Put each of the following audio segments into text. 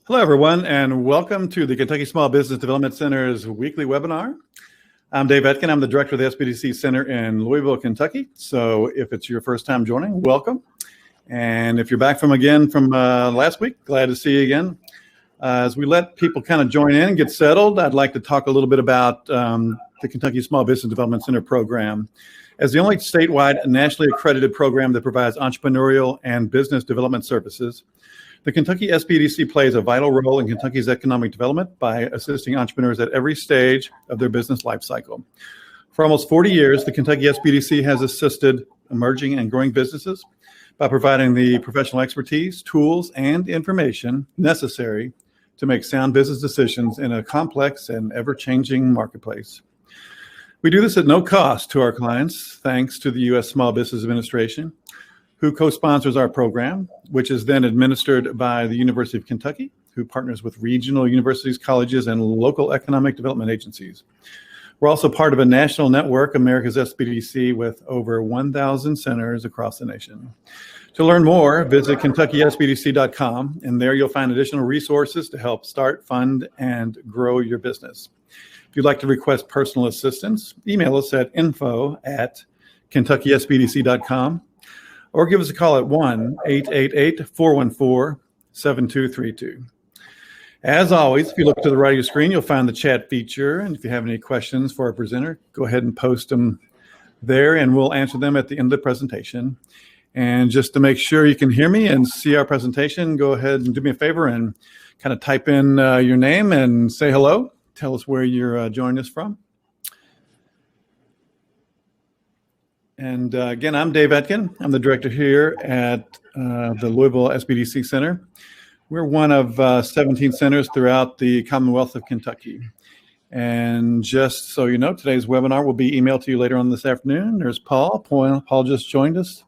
Hello, everyone, and welcome to the Kentucky Small Business Development Center's weekly webinar. I'm Dave Etkin. I'm the director of the SBDC Center in Louisville, Kentucky. So if it's your first time joining, welcome. And if you're back from last week, glad to see you again. As we let people kind of join in and get settled, I'd like to talk a little bit about the Kentucky Small Business Development Center program. As the only statewide nationally accredited program that provides entrepreneurial and business development services, the Kentucky SBDC plays a vital role in Kentucky's economic development by assisting entrepreneurs at every stage of their business life cycle. For almost 40 years, the Kentucky SBDC has assisted emerging and growing businesses by providing the professional expertise, tools, and information necessary to make sound business decisions in a complex and ever-changing marketplace. We do this at no cost to our clients, thanks to the U.S. Small Business Administration, who co-sponsors our program, which is then administered by the University of Kentucky, who partners with regional universities, colleges, and local economic development agencies. We're also part of a national network, America's SBDC, with over 1,000 centers across the nation. To learn more, visit KentuckySBDC.com, and there you'll find additional resources to help start, fund, and grow your business. If you'd like to request personal assistance, email us at info@KentuckySBDC.com. or give us a call at 1-888-414-7232. As always, if you look to the right of your screen, you'll find the chat feature. And if you have any questions for our presenter, go ahead and post them there, and we'll answer them at the end of the presentation. And just to make sure you can hear me and see our presentation, go ahead and do me a favor and kind of type in your name and say hello. Tell us where you're joining us from. And again, I'm Dave Etkin. I'm the director here at the Louisville SBDC Center. We're one of 17 centers throughout the Commonwealth of Kentucky. And just so you know, today's webinar will be emailed to you later on this afternoon. There's Paul. Paul just joined us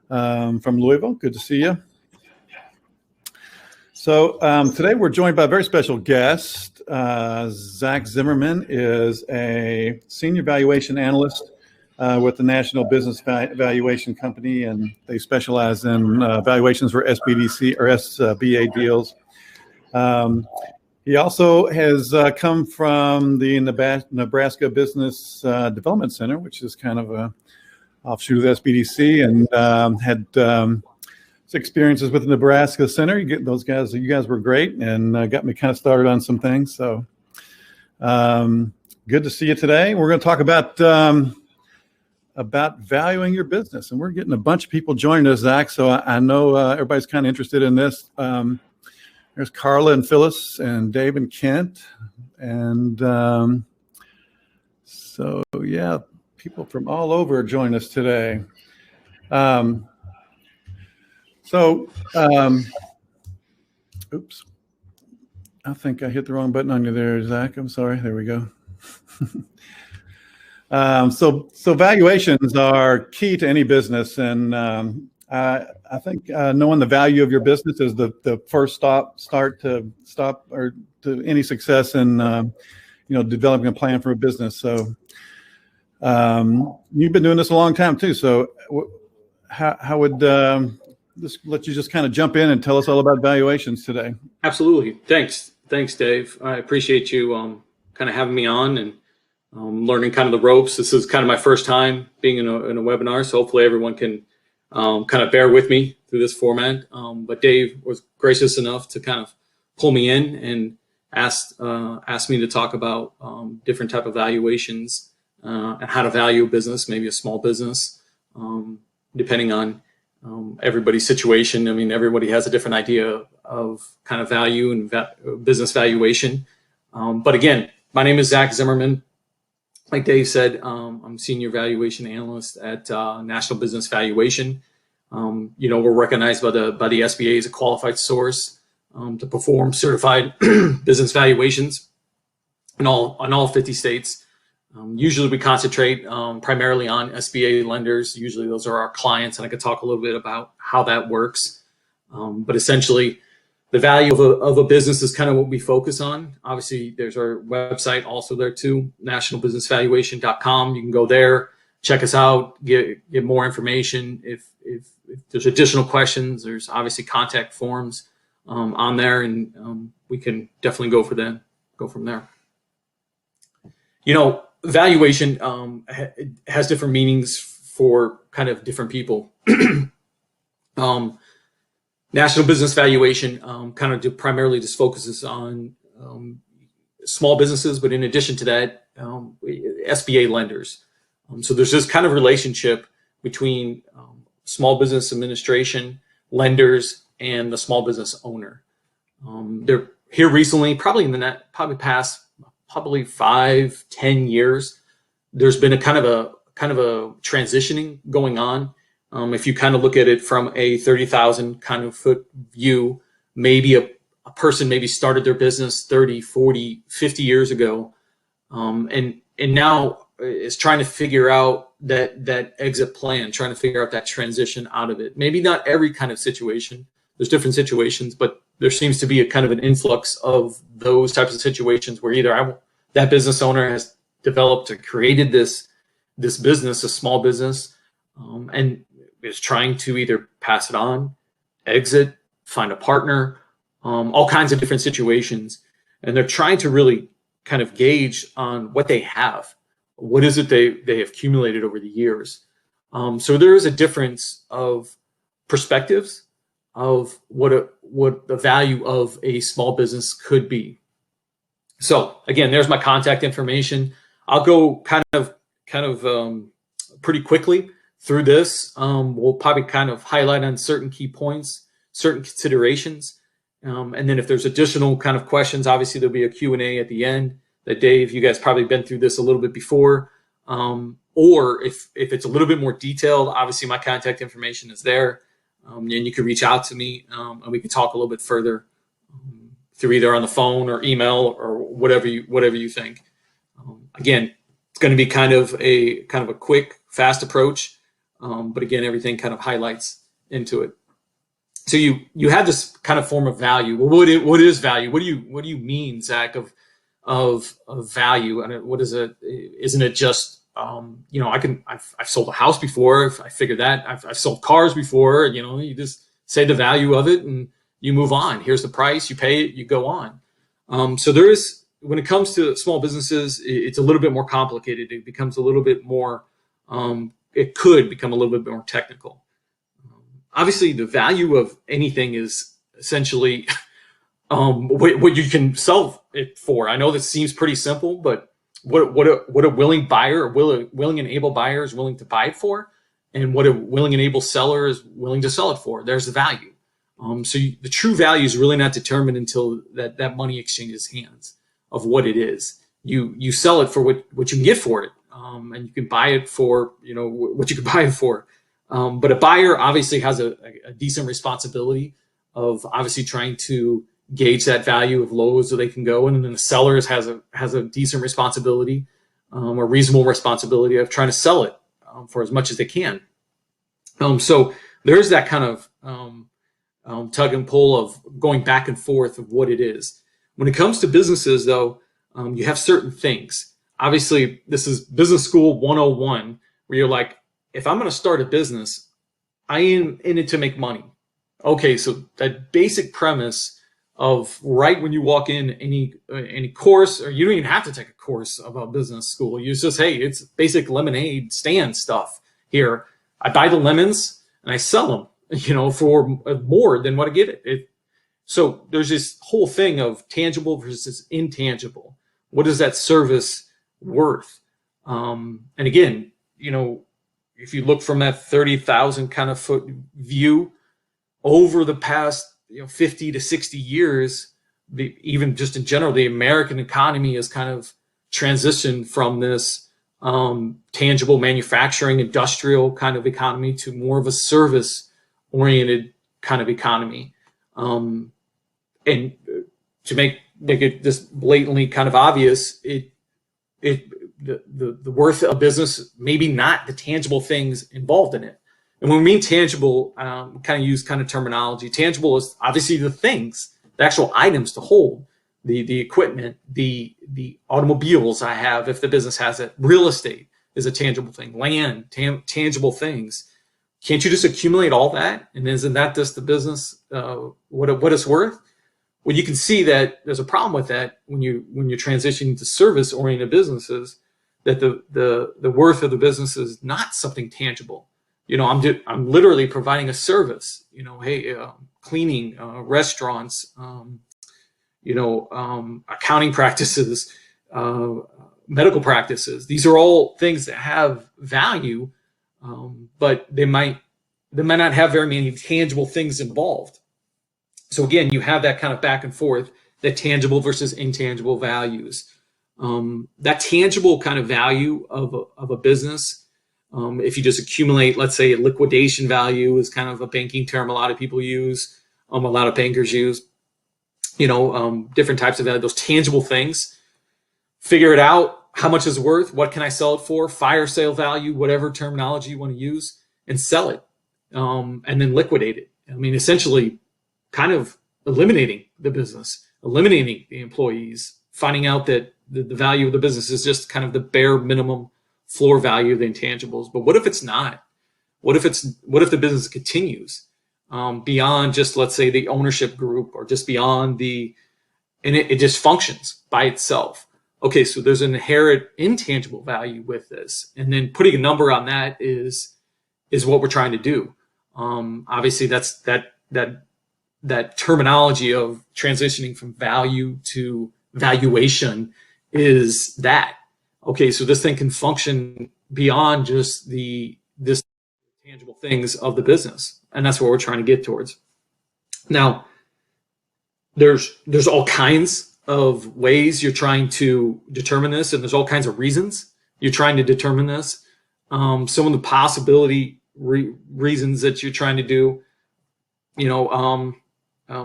from Louisville. Good to see you. So today we're joined by a very special guest. Zack Zimmerman is a senior valuation analyst with the National Business Valuation Company, and they specialize in valuations for SBDC or SBA deals. He also has come from the Nebraska Business Development Center, which is kind of a offshoot of the SBDC, and had experiences with the Nebraska Center. You guys were great, and got me kind of started on some things. So good to see you today. We're going to talk about valuing your business, and we're getting a bunch of people joining us, Zach, so I know everybody's kind of interested in this. There's Carla and Phyllis and Dave and Kent, and so yeah, people from all over join us today. Oops, I think I hit the wrong button on you there, Zach. I'm sorry. There we go. So valuations are key to any business, and I think knowing the value of your business is the first start to any success in developing a plan for a business. So you've been doing this a long time too. So how would this let you just kind of jump in and tell us all about valuations today? Absolutely. Thanks, Dave. I appreciate you kind of having me on and learning kind of the ropes. This is kind of my first time being in a webinar, so hopefully everyone can kind of bear with me through this format. But Dave was gracious enough to kind of pull me in and asked me to talk about different type of valuations and how to value a business, maybe a small business, depending on everybody's situation. I mean, everybody has a different idea of kind of value and business valuation. But again, my name is Zack Zimmerman. Like Dave said, I'm senior valuation analyst at National Business Valuation. We're recognized by the SBA as a qualified source to perform certified business valuations in all 50 states. Usually we concentrate primarily on SBA lenders. Usually those are our clients, and I could talk a little bit about how that works. But essentially, the value of a business is kind of what we focus on. Obviously, there's our website also there too, nationalbusinessvaluation.com. You can go there, check us out, get more information. If there's additional questions, there's obviously contact forms on there, and we can definitely go from there. Valuation has different meanings for kind of different people. National business valuation kind of primarily just focuses on small businesses, but in addition to that, SBA lenders. So there's this kind of relationship between small business administration, lenders, and the small business owner. They're here recently, probably in the past 5-10 years. There's been a kind of a transitioning going on. If you kind of look at it from a 30,000 kind of foot view, maybe a person maybe started their business 30, 40, 50 years ago, and now is trying to figure out that exit plan, trying to figure out that transition out of it. Maybe not every kind of situation. There's different situations, but there seems to be a kind of an influx of those types of situations where either that business owner has developed or created this business, a small business, and is trying to either pass it on, exit, find a partner, all kinds of different situations. And they're trying to really kind of gauge on what they have. What is it they have accumulated over the years? So there is a difference of perspectives of what the value of a small business could be. So again, there's my contact information. I'll go kind of pretty quickly through this. We'll probably kind of highlight on certain key points, certain considerations. And then if there's additional kind of questions, obviously there'll be a Q&A at the end that Dave, you guys probably been through this a little bit before. Or if it's a little bit more detailed, obviously my contact information is there. And you can reach out to me and we can talk a little bit further through either on the phone or email or whatever you think. Again, it's going to be kind of a quick, fast approach. But again, everything kind of highlights into it. So you have this kind of form of value. Well, what is value? What do you mean, Zach, of value? And what is it? Isn't it just I've sold a house before. I figured that I've sold cars before. You just say the value of it and you move on. Here's the price. You pay it. You go on. So there is, when it comes to small businesses, it's a little bit more complicated. It becomes a little bit more. It could become a little bit more technical. Obviously, the value of anything is essentially what you can sell it for. I know this seems pretty simple, but what a willing buyer or willing and able buyer is willing to buy it for, and what a willing and able seller is willing to sell it for. There's the value. The true value is really not determined until that money exchanges hands of what it is. You sell it for what you can get for it, and you can buy it for what you can buy it for. But a buyer obviously has a decent responsibility of obviously trying to gauge that value of low as they can go, and then the seller has a decent responsibility, or reasonable responsibility of trying to sell it for as much as they can. So there's that kind of tug and pull of going back and forth of what it is. When it comes to businesses, though, you have certain things. Obviously, this is business school 101, where you're like, if I'm going to start a business, I am in it to make money. Okay, so that basic premise of right when you walk in any course, or you don't even have to take a course about business school. You just, hey, it's basic lemonade stand stuff here. I buy the lemons and I sell them, for more than what I get it. So there's this whole thing of tangible versus intangible. What is that service worth? And again, if you look from that 30,000 kind of foot view over the past 50 to 60 years, even just in general, the American economy has kind of transitioned from this tangible manufacturing, industrial kind of economy to more of a service-oriented kind of economy. And to make it just blatantly kind of obvious, the worth of business, maybe not the tangible things involved in it. And when we mean tangible, kind of use kind of terminology. Tangible is obviously the things, the actual items to hold, the equipment, the automobiles I have if the business has it. Real estate is a tangible thing. Land, tangible things. Can't you just accumulate all that? And isn't that just the business, what it's worth? Well, you can see that there's a problem with that when you're transitioning to service-oriented businesses, that the worth of the business is not something tangible. I'm literally providing a service. Hey, cleaning, restaurants, accounting practices, medical practices. These are all things that have value, but they might not have very many tangible things involved. So again, you have that kind of back and forth, that tangible versus intangible values. That tangible kind of value of a business, if you just accumulate, let's say, a liquidation value is kind of a banking term a lot of people use, a lot of bankers use, different types of value, those tangible things. Figure it out, how much is it worth, what can I sell it for, fire sale value, whatever terminology you want to use, and sell it, and then liquidate it. I mean, essentially, kind of eliminating the business, eliminating the employees, finding out that the value of the business is just kind of the bare minimum floor value of the intangibles. But what if it's not? What if the business continues beyond just, let's say, the ownership group, or just beyond and it just functions by itself? Okay, so there's an inherent intangible value with this, and then putting a number on that is what we're trying to do. Obviously, that's that terminology of transitioning from value to valuation is that. Okay, so this thing can function beyond just this tangible things of the business, and that's what we're trying to get towards. Now, there's all kinds of ways you're trying to determine this, and there's all kinds of reasons you're trying to determine this. Some of the possibility reasons that you're trying to do,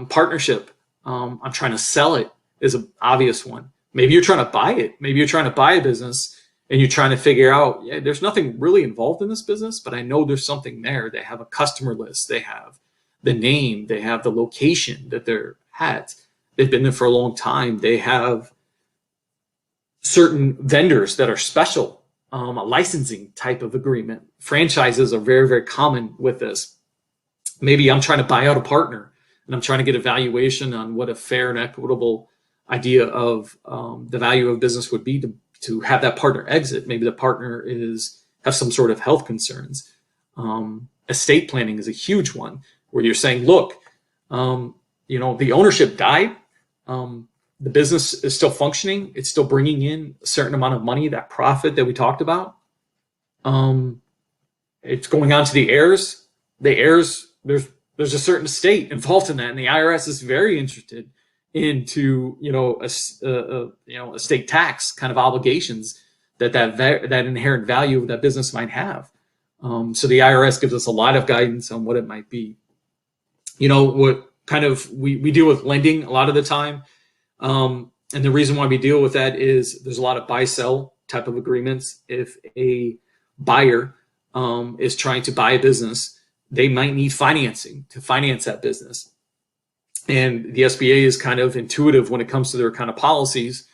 partnership. I'm trying to sell it is an obvious one. Maybe you're trying to buy it. Maybe you're trying to buy a business and you're trying to figure out, yeah, there's nothing really involved in this business, but I know there's something there. They have a customer list. They have the name. They have the location that they're at. They've been there for a long time. They have certain vendors that are special, a licensing type of agreement. Franchises are very, very common with this. Maybe I'm trying to buy out a partner and I'm trying to get a valuation on what a fair and equitable idea of the value of business would be to have that partner exit. Maybe the partner have some sort of health concerns. Estate planning is a huge one, where you're saying, look, the ownership died. The business is still functioning. It's still bringing in a certain amount of money, that profit that we talked about. It's going on to the heirs. The heirs, there's a certain estate involved in that, and the IRS is very interested into estate tax kind of obligations that inherent value of that business might have. So the IRS gives us a lot of guidance on what it might be. What kind of we deal with lending a lot of the time, and the reason why we deal with that is there's a lot of buy-sell type of agreements. If a buyer is trying to buy a business, they might need financing to finance that business. And the SBA is kind of intuitive when it comes to their kind of policies.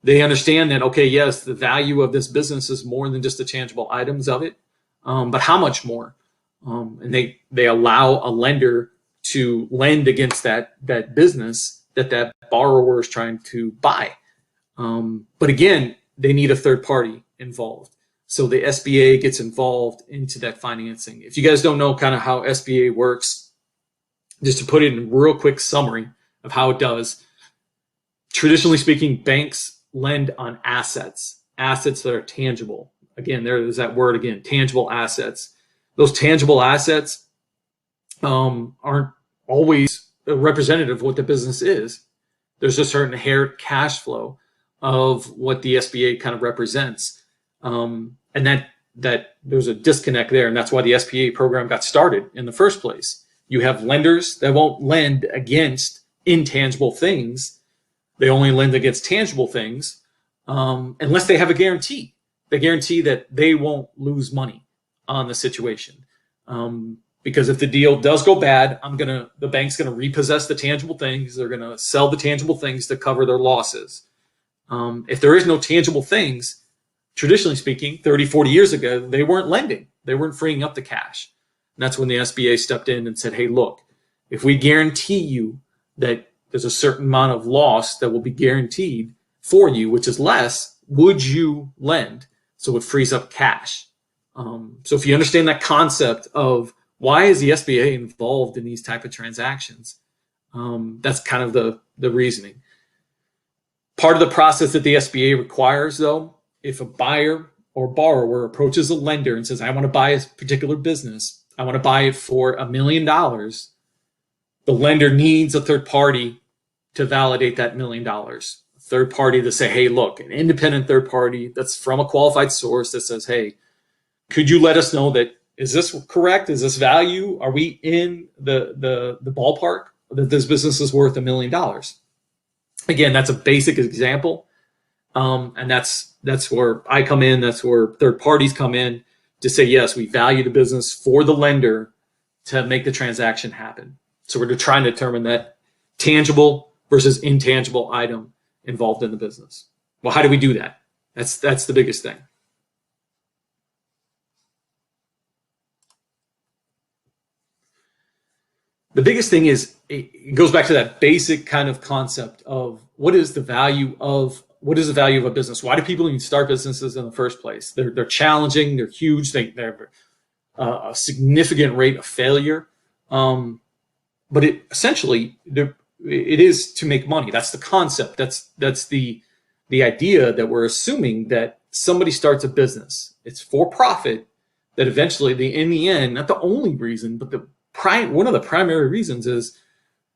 They understand that, okay, yes, the value of this business is more than just the tangible items of it, but how much more? And they allow a lender to lend against that business that borrower is trying to buy. But again, they need a third party involved. So the SBA gets involved into that financing. If you guys don't know kind of how SBA works, just to put it in a real quick summary of how it does, traditionally speaking, banks lend on assets that are tangible. Again, there's that word again, tangible assets. Those tangible assets aren't always representative of what the business is. There's a certain inherent cash flow of what the SBA kind of represents. And that there's a disconnect there, and that's why the SBA program got started in the first place. You have lenders that won't lend against intangible things. They only lend against tangible things, unless they have a guarantee. They guarantee that they won't lose money on the situation. Because if the deal does go bad, the bank's gonna repossess the tangible things. They're gonna sell the tangible things to cover their losses. If there is no tangible things, traditionally speaking, 30, 40 years ago, they weren't lending. They weren't freeing up the cash. that's when the SBA stepped in and said, hey, look, if we guarantee you that there's a certain amount of loss that will be guaranteed for you, which is less, would you lend? So it frees up cash. So if you understand that concept of why is the SBA involved in these type of transactions, that's kind of the reasoning. Part of the process that the SBA requires, though, if a buyer or borrower approaches a lender and says, I want to buy a particular business, I want to buy it for $1 million, the lender needs a third party to validate that $1 million. A third party to say, hey, look, an independent third party that's from a qualified source that says, hey, could you let us know that, is this correct? Is this value? Are we in the ballpark that this business is worth $1 million? Again, that's a basic example. And that's where I come in. That's where third parties come in to say, yes, we value the business for the lender to make the transaction happen. So we're trying to determine that tangible versus intangible item involved in the business. Well, how do we do that? That's the biggest thing. The biggest thing is it goes back to that basic kind of concept of what is the value of a business? Why do people even start businesses in the first place? They're challenging, they're huge, they have a significant rate of failure. But it essentially it is to make money. That's the concept. That's the idea that we're assuming that somebody starts a business. It's for profit. That eventually, in the end, not the only reason, but one of the primary reasons is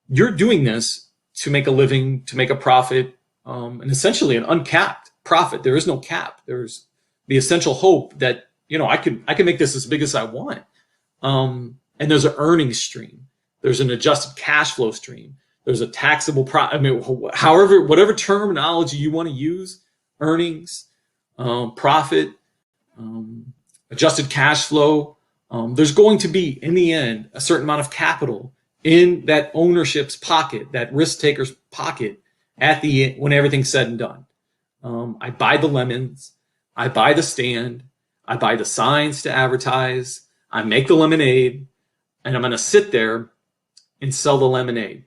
you're doing this to make a living, to make a profit, and essentially an uncapped profit. There is no cap. There's the essential hope that, I can make this as big as I want. And there's an earnings stream. There's an adjusted cash flow stream. There's a taxable whatever terminology you want to use, earnings, profit, adjusted cash flow. There's going to be, in the end, a certain amount of capital in that ownership's pocket, that risk taker's pocket at the end, when everything's said and done. I buy the lemons, I buy the stand, I buy the signs to advertise, I make the lemonade, and I'm going to sit there and sell the lemonade,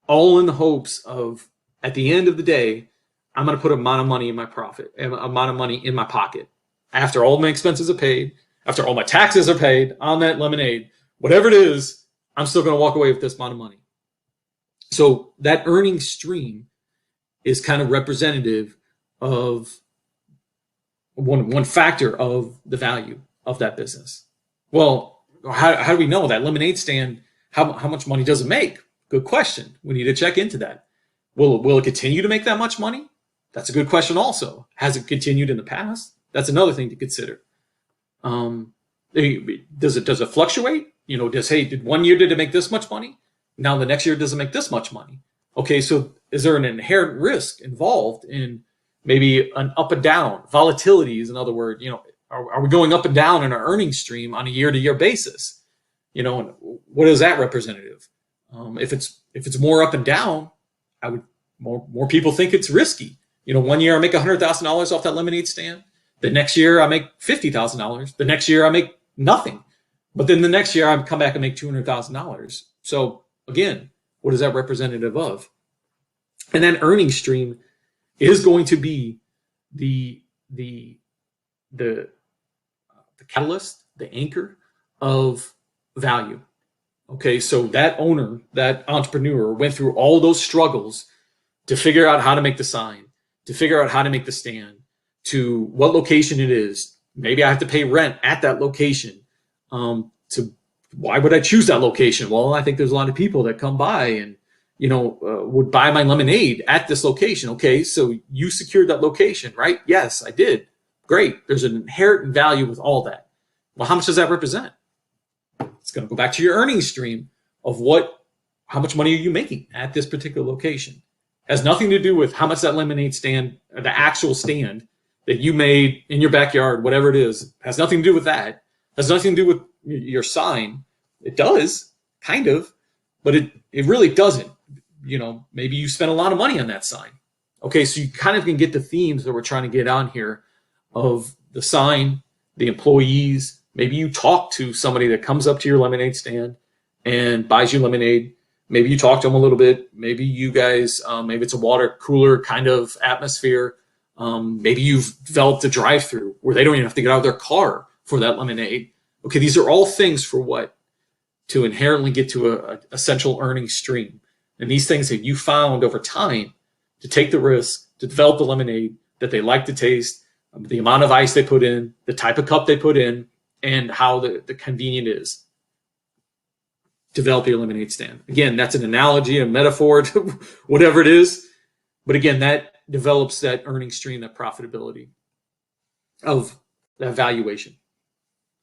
all in the hopes of, at the end of the day, I'm going to put an amount of money in my profit, an amount of money in my pocket. After all my expenses are paid, after all my taxes are paid on that lemonade, whatever it is, I'm still going to walk away with this amount of money. So that earnings stream is kind of representative of one factor of the value of that business. Well, how do we know that lemonade stand, how much money does it make? Good question. We need to check into that. Will it continue to make that much money? That's a good question also. Has it continued in the past? That's another thing to consider. Does it fluctuate? Did 1 year did it make this much money? Now the next year doesn't make this much money. Okay, so is there an inherent risk involved in maybe an up and down? Volatility is another word. Are we going up and down in our earnings stream on a year-to-year basis? And what is that representative? If it's more up and down, more people think it's risky. 1 year I make $100,000 off that lemonade stand. The next year I make $50,000. The next year I make nothing. But then the next year I come back and make $200,000. So again, what is that representative of? And that earnings stream is going to be the catalyst, the anchor of value. Okay, so that owner, that entrepreneur went through all those struggles to figure out how to make the sign, to figure out how to make the stand, to what location it is. Maybe I have to pay rent at that location. Why would I choose that location? Well, I think there's a lot of people that come by and would buy my lemonade at this location. Okay, so you secured that location, right? Yes, I did. Great. There's an inherent value with all that. Well, how much does that represent? It's going to go back to your earnings stream of how much money are you making at this particular location. Has nothing to do with how much that lemonade stand, or the actual stand that you made in your backyard, whatever it is, has nothing to do with that. Has nothing to do with your sign. It does, kind of, but it really doesn't. Maybe you spent a lot of money on that sign. Okay, so you kind of can get the themes that we're trying to get on here of the sign, the employees, Maybe you talk to somebody that comes up to your lemonade stand and buys you lemonade. Maybe you talk to them a little bit. Maybe you guys, maybe it's a water cooler kind of atmosphere. Maybe you've developed a drive-through where they don't even have to get out of their car for that lemonade. Okay, these are all things for what? To inherently get to a essential earning stream. And these things that you found over time to take the risk to develop the lemonade that they like to taste, the amount of ice they put in, the type of cup they put in, and how the convenient is. Develop your lemonade stand. Again, that's an analogy, a metaphor, whatever it is. But again, that develops that earning stream, that profitability of that valuation.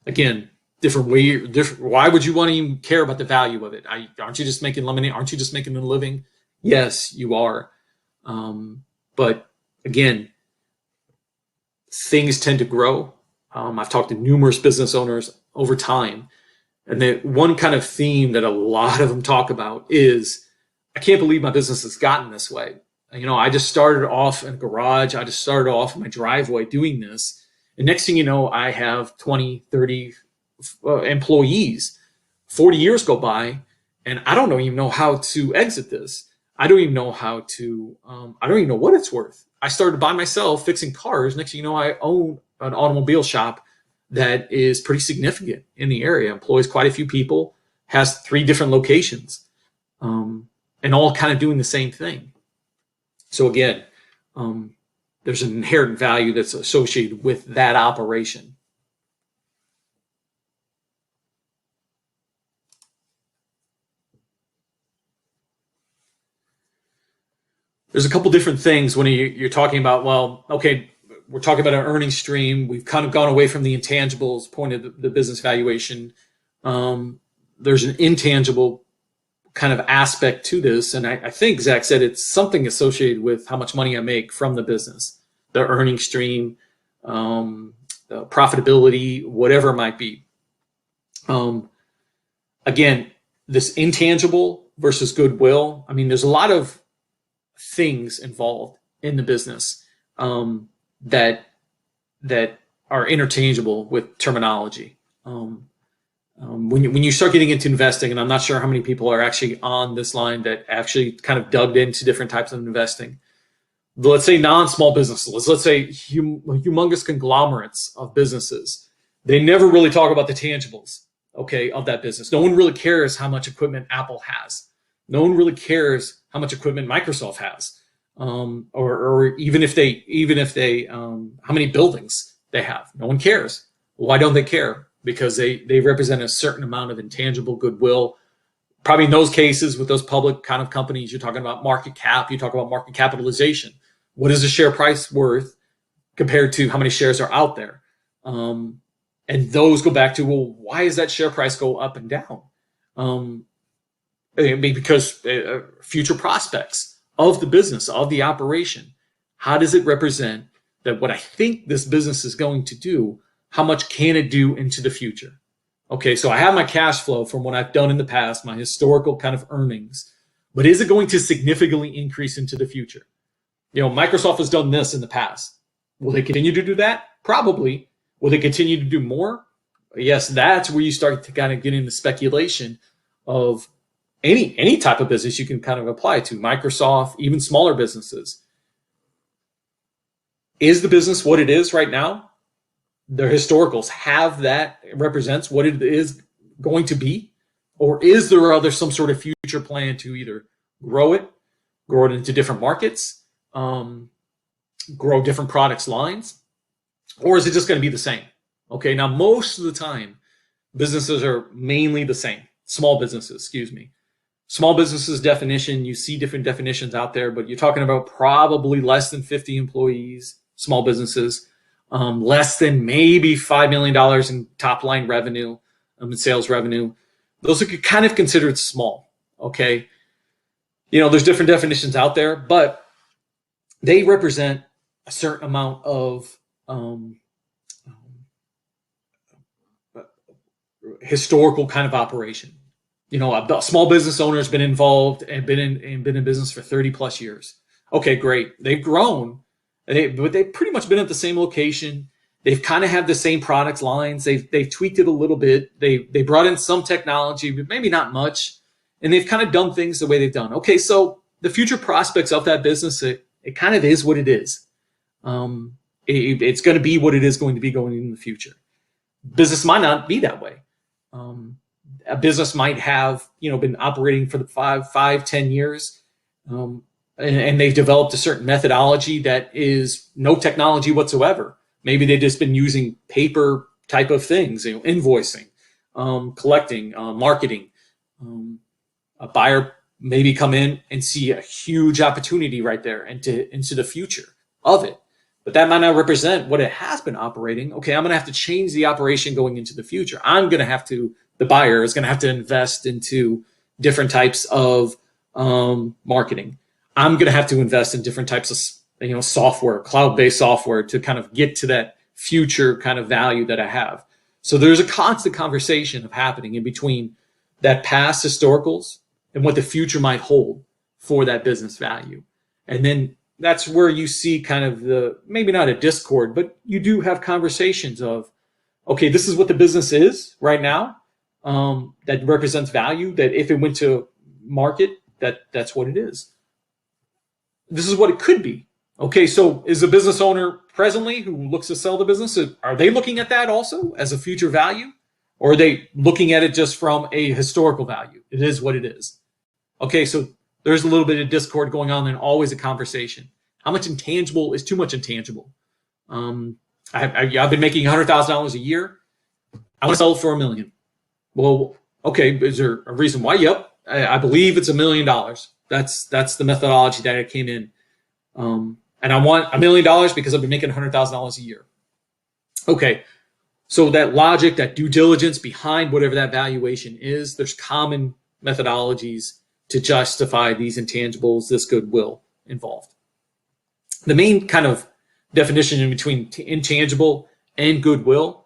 Again, different way. Why would you want to even care about the value of it? Aren't you just making lemonade? Aren't you just making a living? Yes, you are. But again, things tend to grow. I've talked to numerous business owners over time, and the one kind of theme that a lot of them talk about is, I can't believe my business has gotten this way. I just started off in a garage. I just started off in my driveway doing this. And next thing you know, I have 20, 30 employees. 40 years go by, and I don't even know how to exit this. I don't even know how to, I don't even know what it's worth. I started by myself fixing cars. Next thing you know, I own an automobile shop that is pretty significant in the area, employs quite a few people, has 3 different locations, and all kind of doing the same thing. So again, there's an inherent value that's associated with that operation. There's a couple different things when you're talking about, well, okay, we're talking about an earnings stream. We've kind of gone away from the intangibles point of the business valuation. There's an intangible kind of aspect to this. And I think Zach said it's something associated with how much money I make from the business, the earnings stream, the profitability, whatever it might be. Again, this intangible versus goodwill. I mean, there's a lot of things involved in the business that are interchangeable with terminology. When you start getting into investing, and I'm not sure how many people are actually on this line that actually kind of dug into different types of investing. But let's say non-small businesses. Let's say humongous conglomerates of businesses. They never really talk about the tangibles, okay, of that business. No one really cares how much equipment Apple has. No one really cares how much equipment Microsoft has, or even if they how many buildings they have. No one cares. Why don't they care? Because they represent a certain amount of intangible goodwill. Probably in those cases with those public kind of companies, you're talking about market cap. You talk about market capitalization. What is the share price worth compared to how many shares are out there? And those go back to, well, why does that share price go up and down? Because future prospects of the business, of the operation, how does it represent that what I think this business is going to do, how much can it do into the future? Okay, so I have my cash flow from what I've done in the past, my historical kind of earnings, but is it going to significantly increase into the future? Microsoft has done this in the past. Will they continue to do that? Probably. Will they continue to do more? Yes, that's where you start to kind of get into speculation of any type of business you can kind of apply to. Microsoft, even smaller businesses. Is the business what it is right now? Their historicals have that, it represents what it is going to be? Or is there some sort of future plan to either grow it into different markets, grow different products lines, or is it just going to be the same? Okay, now most of the time, businesses are mainly the same. Small businesses, excuse me. Small businesses definition, you see different definitions out there, but you're talking about probably less than 50 employees, small businesses, less than maybe $5 million in top line revenue, in sales revenue. Those are kind of considered small, okay? There's different definitions out there, but they represent a certain amount of historical kind of operation. A small business owner has been involved and been in business for 30 plus years. Okay, great. They've grown, but they've pretty much been at the same location. They've kind of have the same product lines. They've tweaked it a little bit. They brought in some technology, but maybe not much. And they've kind of done things the way they've done. Okay, so the future prospects of that business, it kind of is what it is. It's going to be what it is going to be going in the future. Business might not be that way. A business might have, been operating for the 10 years, and they've developed a certain methodology that is no technology whatsoever. Maybe they've just been using paper type of things, invoicing, collecting, marketing. A buyer maybe come in and see a huge opportunity right there into the future of it. But that might not represent what it has been operating. Okay, I'm going to have to change the operation going into the future. The buyer is going to have to invest into different types of marketing. I'm going to have to invest in different types of software, cloud-based software, to kind of get to that future kind of value that I have. So there's a constant conversation of happening in between that past historicals and what the future might hold for that business value. And then that's where you see kind of maybe not a discord, but you do have conversations of, okay, this is what the business is right now, that represents value, that if it went to market, that's what it is. This is what it could be. Okay, so is a business owner presently who looks to sell the business, are they looking at that also as a future value? Or are they looking at it just from a historical value? It is what it is. Okay, so there's a little bit of discord going on and always a conversation. How much intangible is too much intangible? I've been making $100,000 a year. I want to sell it for $1 million. Well, okay, is there a reason why? Yep, I believe it's $1 million. That's the methodology that I came in. And I want $1 million because I've been making $100,000 a year. Okay, so that logic, that due diligence behind whatever that valuation is, there's common methodologies to justify these intangibles, this goodwill involved. The main kind of definition in between intangible and goodwill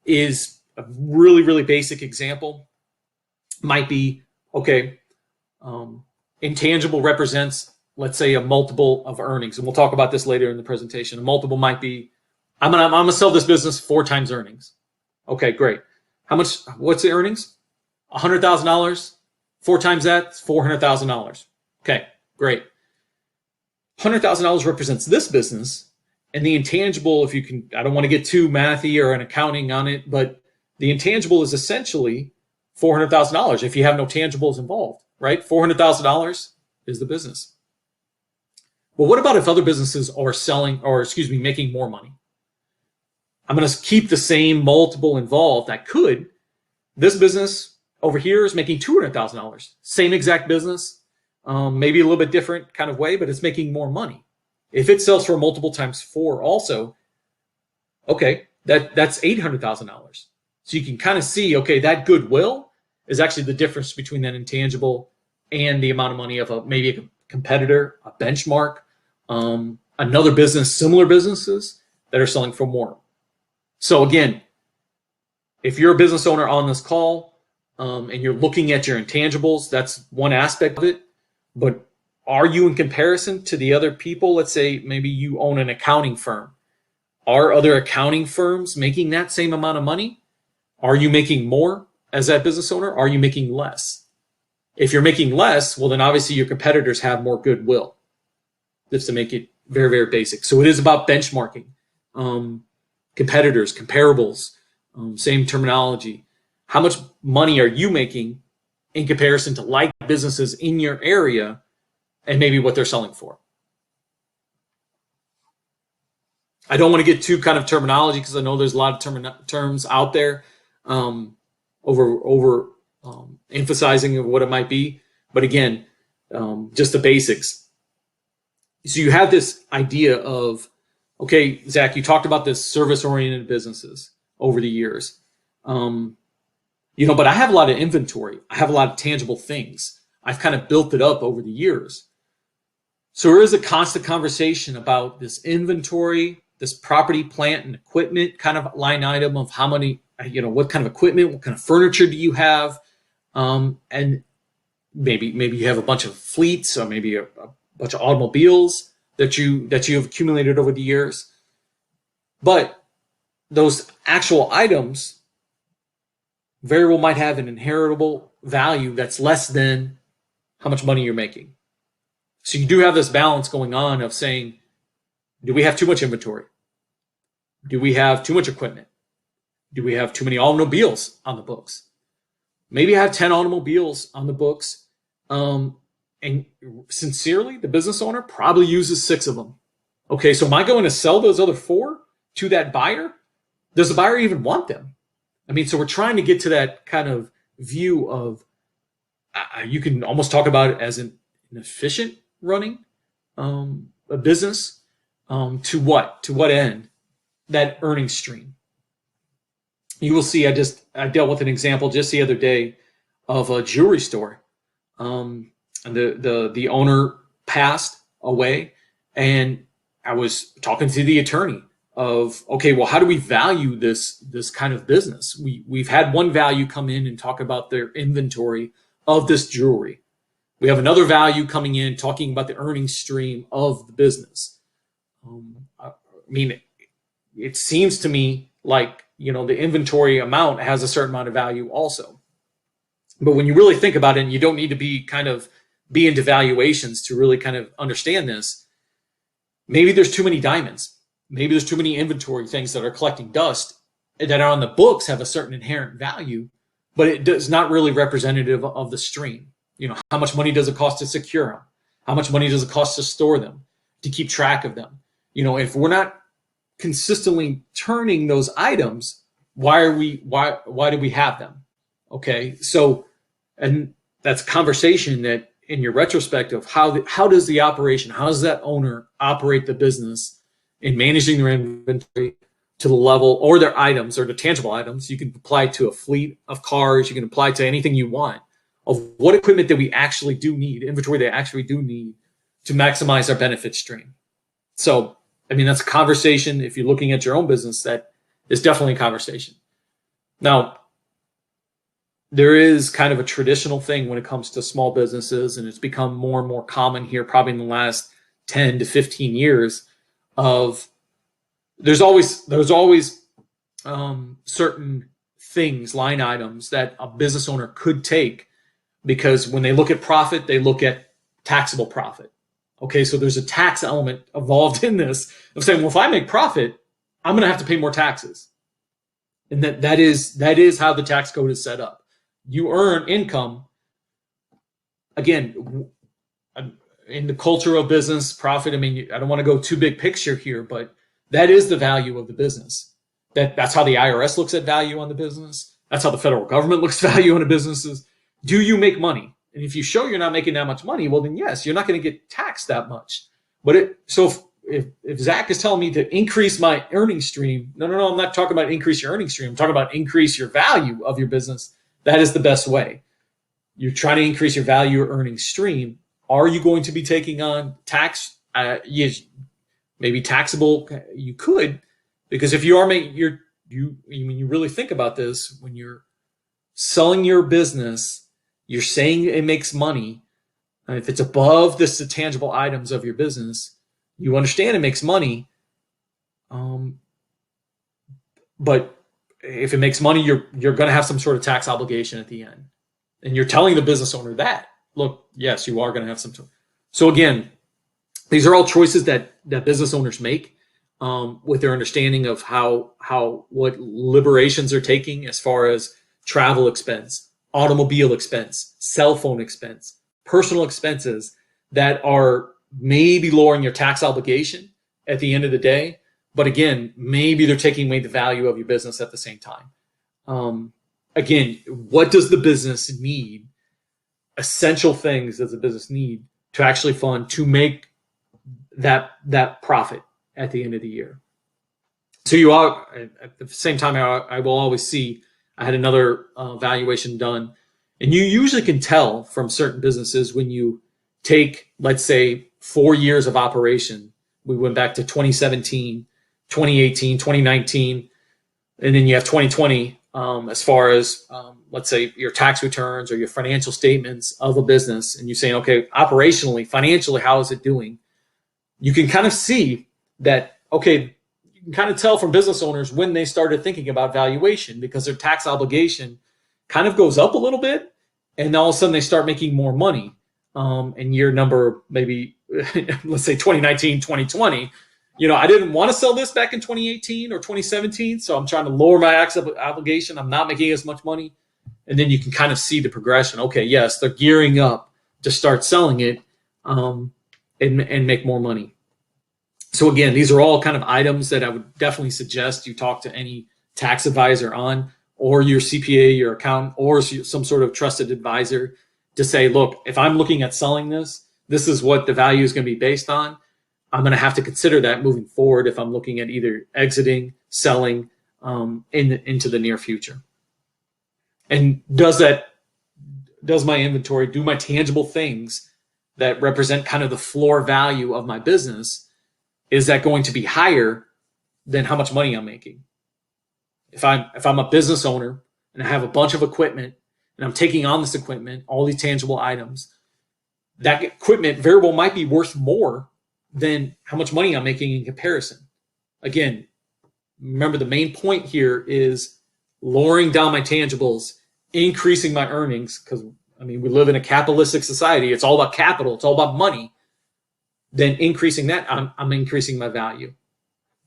is a really, really basic example. Might be, okay, intangible represents, let's say, a multiple of earnings. And we'll talk about this later in the presentation. A multiple might be, I'm gonna sell this business 4 times earnings. Okay, great. What's the earnings? $100,000. 4 times that, $400,000. Okay, great. $100,000 represents this business, and the intangible, if you can, I don't want to get too mathy or an accounting on it, but the intangible is essentially $400,000 if you have no tangibles involved, right? $400,000 is the business. Well, what about if other businesses are making more money? I'm going to keep the same multiple involved. This business over here is making $200,000. Same exact business, maybe a little bit different kind of way, but it's making more money. If it sells for multiple times 4 also, okay, that's $800,000. So you can kind of see, okay, that goodwill is actually the difference between that intangible and the amount of money of maybe a competitor, a benchmark, another business, similar businesses that are selling for more. So again, if you're a business owner on this call, and you're looking at your intangibles, that's one aspect of it. But are you in comparison to the other people? Let's say maybe you own an accounting firm. Are other accounting firms making that same amount of money? Are you making more as that business owner? Are you making less? If you're making less, well, then obviously your competitors have more goodwill. Just to make it very, very basic. So it is about benchmarking. Competitors, comparables, same terminology. How much money are you making in comparison to like businesses in your area and maybe what they're selling for? I don't want to get too kind of terminology because I know there's a lot of terms out there over emphasizing of what it might be. But again, just the basics. So you have this idea of, okay, Zach, you talked about this service-oriented businesses over the years. But I have a lot of inventory. I have a lot of tangible things. I've kind of built it up over the years. So there is a constant conversation about this inventory, this property, plant, and equipment kind of line item of how many, what kind of equipment, what kind of furniture do you have? And maybe you have a bunch of fleets or maybe a bunch of automobiles that you have accumulated over the years. But those actual items very well might have an inheritable value that's less than how much money you're making. So you do have this balance going on of saying, do we have too much inventory? Do we have too much equipment? Do we have too many automobiles on the books? Maybe I have 10 automobiles on the books. And sincerely, the business owner probably uses 6 of them. Okay, so am I going to sell those other 4 to that buyer? Does the buyer even want them? I mean, so we're trying to get to that kind of view of, you can almost talk about it as an efficient running a business. To what? To what end? That earning stream. You will see, I dealt with an example just the other day of a jewelry store. And the owner passed away, and I was talking to the attorney of, okay, well, how do we value this kind of business? We've had one value come in and talk about their inventory of this jewelry. We have another value coming in talking about the earning stream of the business. I mean, it seems to me like, the inventory amount has a certain amount of value also. But when you really think about it, and you don't need to be into valuations to really kind of understand this, maybe there's too many diamonds. Maybe there's too many inventory things that are collecting dust that are on the books have a certain inherent value, but it is not really representative of the stream. How much money does it cost to secure them? How much money does it cost to store them, to keep track of them? If we're not consistently turning those items, why do we have them? Okay, so, and that's a conversation that in your retrospect of how does the operation, how does that owner operate the business in managing their inventory to the level, or their items, or the tangible items. You can apply to a fleet of cars, you can apply to anything you want, of what equipment that we actually do need, inventory they actually do need to maximize our benefit stream. So, I mean, that's a conversation. If you're looking at your own business, that is definitely a conversation. Now, there is kind of a traditional thing when it comes to small businesses, and it's become more and more common here, probably in the last 10 to 15 years, of there's always certain things, line items that a business owner could take, because when they look at profit, they look at taxable profit. Okay, so there's a tax element involved in this of saying, well, if I make profit, I'm going to have to pay more taxes. And that is how the tax code is set up. You earn income, again, in the culture of business, profit. I mean, I don't want to go too big picture here, but that is the value of the business. That's how the IRS looks at value on the business. That's how the federal government looks at value on the businesses. Do you make money? And if you show you're not making that much money, well, then yes, you're not going to get taxed that much. But if Zach is telling me to increase my earning stream, no, I'm not talking about increase your earning stream. I'm talking about increase your value of your business. That is the best way. You're trying to increase your value or earning stream. Are you going to be taking on tax? Yes, maybe taxable. You could, because if you are making when you really think about this, when you're selling your business, you're saying it makes money. And if it's above the tangible items of your business, you understand it makes money. But if it makes money, you're going to have some sort of tax obligation at the end. And you're telling the business owner that, look, yes, you are going to have some. So again, these are all choices that business owners make with their understanding of what liberations are taking as far as travel expense, automobile expense, cell phone expense, personal expenses that are maybe lowering your tax obligation at the end of the day. But again, maybe they're taking away the value of your business at the same time. Again, what does the business need? Essential things does the business need to actually fund to make that profit at the end of the year? So you are, at the same time, I will always see, I had another valuation done, and you usually can tell from certain businesses when you take, let's say, 4 years of operation. We went back to 2017, 2018, 2019, and then you have 2020 as far as, let's say, your tax returns or your financial statements of a business, and you're saying, okay, operationally, financially, how is it doing? You can kind of see that, okay, you can kind of tell from business owners when they started thinking about valuation, because their tax obligation kind of goes up a little bit, and all of a sudden they start making more money. In year number, maybe let's say 2019, 2020, I didn't want to sell this back in 2018 or 2017, so I'm trying to lower my tax obligation. I'm not making as much money. And then you can kind of see the progression. Okay, yes, they're gearing up to start selling it and make more money. So again, these are all kind of items that I would definitely suggest you talk to any tax advisor on, or your CPA, your accountant, or some sort of trusted advisor to say, look, if I'm looking at selling this, this is what the value is going to be based on. I'm going to have to consider that moving forward if I'm looking at either exiting, selling into the near future. And does my inventory, do my tangible things that represent kind of the floor value of my business, is that going to be higher than how much money I'm making? If I'm a business owner and I have a bunch of equipment and I'm taking on this equipment, all these tangible items, that equipment very well might be worth more than how much money I'm making in comparison. Again, remember the main point here is lowering down my tangibles, increasing my earnings, because we live in a capitalistic society. It's all about capital. It's all about money. Then increasing that, I'm increasing my value.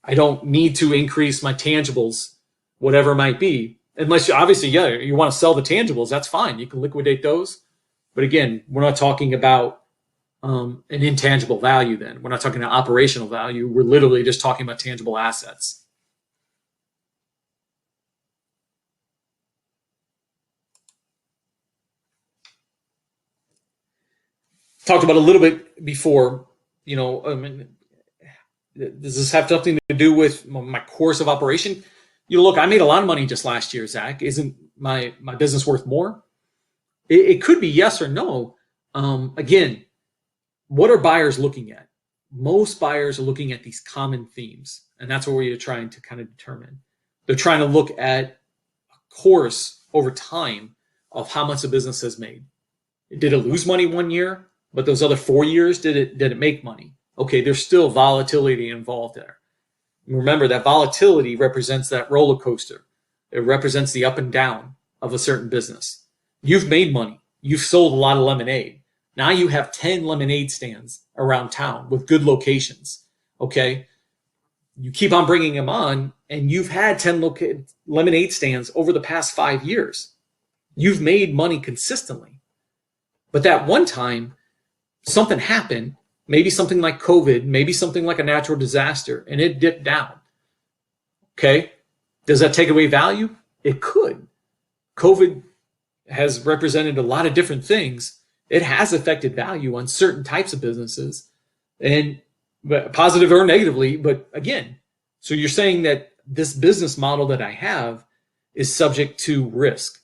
I don't need to increase my tangibles, whatever it might be, unless you want to sell the tangibles. That's fine. You can liquidate those. But again, we're not talking about an intangible value then. We're not talking about operational value. We're literally just talking about tangible assets. Talked about a little bit before, does this have something to do with my course of operation? Look, I made a lot of money just last year, Zach. Isn't my business worth more? It could be yes or no. Again, what are buyers looking at? Most buyers are looking at these common themes, and that's what we're trying to kind of determine. They're trying to look at a course over time of how much the business has made. Did it lose money one year, but those other 4 years, did it make money? Okay, there's still volatility involved there. Remember that volatility represents that roller coaster. It represents the up and down of a certain business. You've made money. You've sold a lot of lemonade. Now you have 10 lemonade stands around town with good locations. Okay. You keep on bringing them on, and you've had 10 lemonade stands over the past 5 years. You've made money consistently. But that one time, something happened, maybe something like COVID, maybe something like a natural disaster, and it dipped down. Okay. Does that take away value? It could. COVID has represented a lot of different things. It has affected value on certain types of businesses, and positive or negatively. But again, so you're saying that this business model that I have is subject to risk.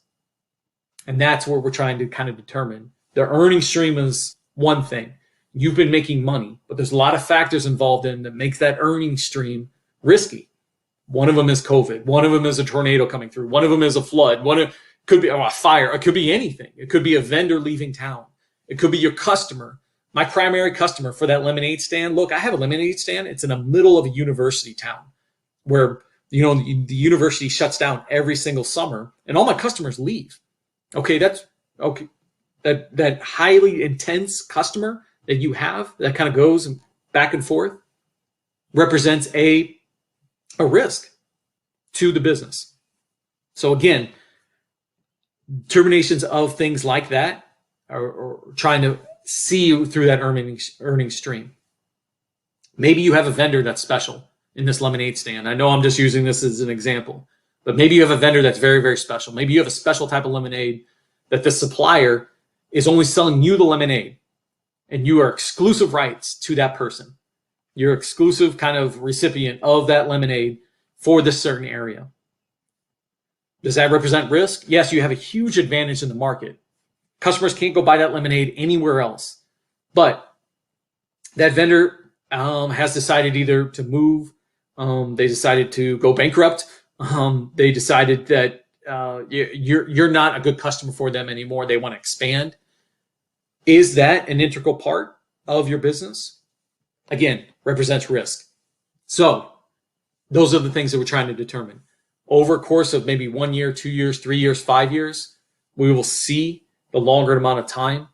And that's what we're trying to kind of determine. The earning stream is one thing. You've been making money, but there's a lot of factors involved in that makes that earning stream risky. One of them is COVID. One of them is a tornado coming through. One of them is a flood. Could be a fire. It could be anything. It could be a vendor leaving town. It could be your customer. My primary customer for that lemonade stand. Look, I have a lemonade stand. It's in the middle of a university town where, the university shuts down every single summer and all my customers leave. Okay, that's okay. That highly intense customer that you have that kind of goes back and forth represents a risk to the business. So again, terminations of things like that are trying to see you through that earning stream. Maybe you have a vendor that's special in this lemonade stand. I know I'm just using this as an example, but maybe you have a vendor that's very, very special. Maybe you have a special type of lemonade that the supplier is only selling you the lemonade, and you are exclusive rights to that person. You're exclusive kind of recipient of that lemonade for this certain area. Does that represent risk? Yes, you have a huge advantage in the market. Customers can't go buy that lemonade anywhere else. But that vendor has decided either to move, they decided to go bankrupt, they decided that you're not a good customer for them anymore. They want to expand. Is that an integral part of your business? Again, represents risk. So Those are the things that we're trying to determine. Over a course of maybe 1 year, 2 years, 3 years, 5 years, we will see the longer amount of time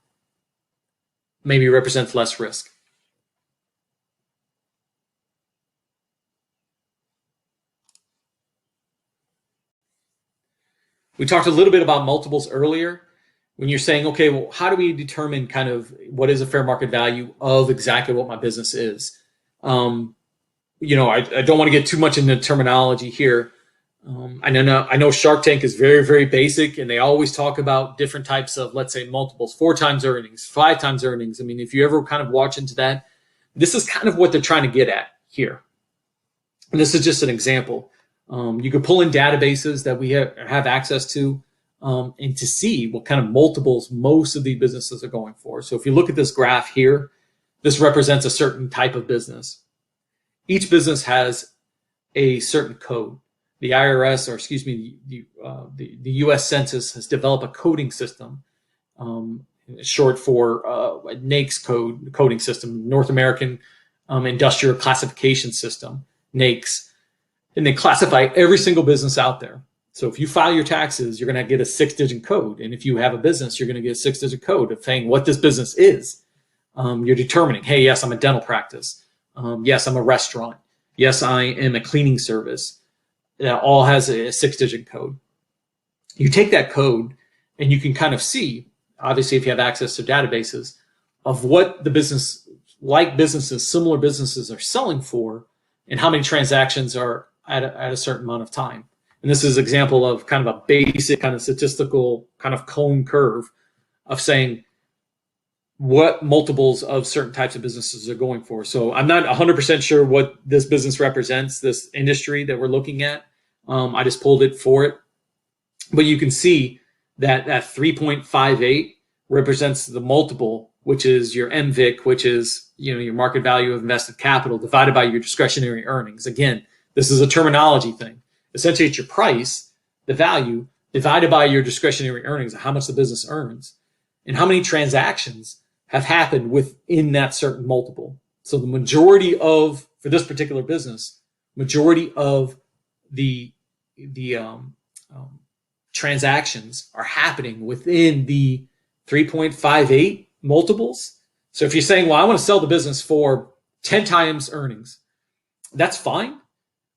maybe represents less risk. We talked a little bit about multiples earlier. When you're saying, okay, well, how do we determine kind of what is a fair market value of exactly what my business is? I don't want to get too much into terminology here. I know Shark Tank is very, very basic, and they always talk about different types of, let's say, multiples, 4 times earnings, 5 times earnings. I mean, if you ever kind of watch into that, this is kind of what they're trying to get at here. And this is just an example. You can pull in databases that we have access to and to see what kind of multiples most of these businesses are going for. So if you look at this graph here, this represents a certain type of business. Each business has a certain code. The IRS, or excuse me, the U.S. Census has developed a coding system, short for NAICS coding system, North American Industrial Classification System, NAICS. And they classify every single business out there. So if you file your taxes, you're going to get a 6-digit code. And if you have a business, you're going to get a 6-digit code of saying what this business is. You're determining, hey, yes, I'm a dental practice. Yes, I'm a restaurant. Yes, I am a cleaning service. That all has a 6-digit code. You take that code and you can kind of see, obviously, if you have access to databases, of what the businesses, similar businesses are selling for and how many transactions are at a certain amount of time. And this is an example of kind of a basic kind of statistical kind of cone curve of saying what multiples of certain types of businesses are going for. So I'm not 100% sure what this business represents, this industry that we're looking at. I just pulled it for it. But you can see that 3.58 represents the multiple, which is your MVIC, which is your market value of invested capital divided by your discretionary earnings. Again, this is a terminology thing. Essentially, it's your price, the value, divided by your discretionary earnings, how much the business earns, and how many transactions have happened within that certain multiple. So the majority of, for this particular business, majority of the transactions are happening within the 3.58 multiples. So if you're saying, well, I want to sell the business for 10 times earnings, that's fine.